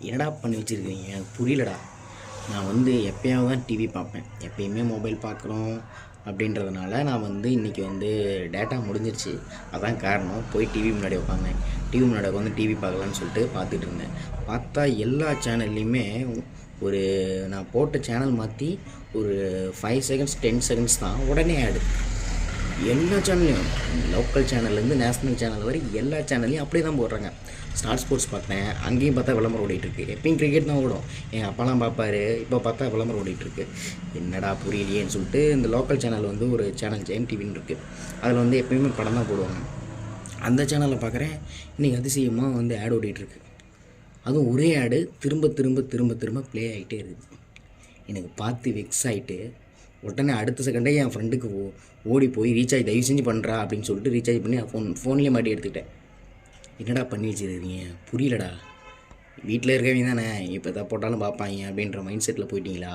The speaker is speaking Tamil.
என்னடா பண்ணி வச்சுருக்கீங்க எனக்கு புரியலடா. நான் வந்து எப்பயாவது தான் டிவி பார்ப்பேன். எப்பயுமே மொபைல் பார்க்குறோம் அப்படின்றதுனால நான் வந்து இன்றைக்கி வந்து டேட்டா முடிஞ்சிருச்சு. அதான் காரணம். போய் டிவி முன்னாடி உட்காந்தேன். டிவி முன்னாடி உட்காந்து டிவி பார்க்கலான்னு சொல்லிட்டு பார்த்துட்டு இருந்தேன். பார்த்தா எல்லா சேனல்லையுமே ஒரு நான் போட்ட சேனல் மாற்றி ஒரு 5 செகண்ட்ஸ் 10 செகண்ட்ஸ் தான் உடனே ஆடு. எல்லா சேனல்லையும் லோக்கல் சேனல்லேருந்து நேஷ்னல் சேனல் வரை எல்லா சேனல்லையும் அப்படியே தான் போடுறாங்க. ஸ்டார் ஸ்போர்ட்ஸ் பார்த்தேன், அங்கேயும் பார்த்தா விளம்பரம் ஓடிட்டுருக்கு. எப்பயும் கிரிக்கெட் தான் ஓடும், எங்கள் அப்பாலாம் பார்ப்பாரு. இப்போ பார்த்தா விளம்பரம் ஓடிட்டுருக்கு. என்னடா புரியலையேன்னு சொல்லிட்டு இந்த லோக்கல் சேனல் வந்து ஒரு சேனல் ஜெயம் டிவின்னு இருக்குது. அதில் வந்து எப்பயுமே படம் தான் போடுவாங்க. அந்த சேனலில் பார்க்குறேன், இன்றைக்கி அதிசயமாக வந்து ஆட் ஓடிட்டுருக்கு. அதுவும் ஒரே ஆடு திரும்ப திரும்ப திரும்ப திரும்ப ப்ளே ஆகிட்டே இருக்குது. எனக்கு பார்த்து வெக்ஸ் ஆகிட்டு உடனே அடுத்த செகண்டே என் ஃப்ரெண்டுக்கு ஓடி போய் ரீசார்ஜ் தயவு செஞ்சு பண்ணுறா அப்படின்னு சொல்லிட்டு ரீசார்ஜ் பண்ணி ஃபோன்லேயே மாட்டி எடுத்துக்கிட்டேன். என்னடா பண்ணி வச்சுருக்கீங்க புரியலடா. வீட்டில் இருக்கவங்க தானே இப்போ எதாவது போட்டாலும் பார்ப்பாங்க அப்படின்ற மைண்ட் செட்டில் போயிட்டீங்களா?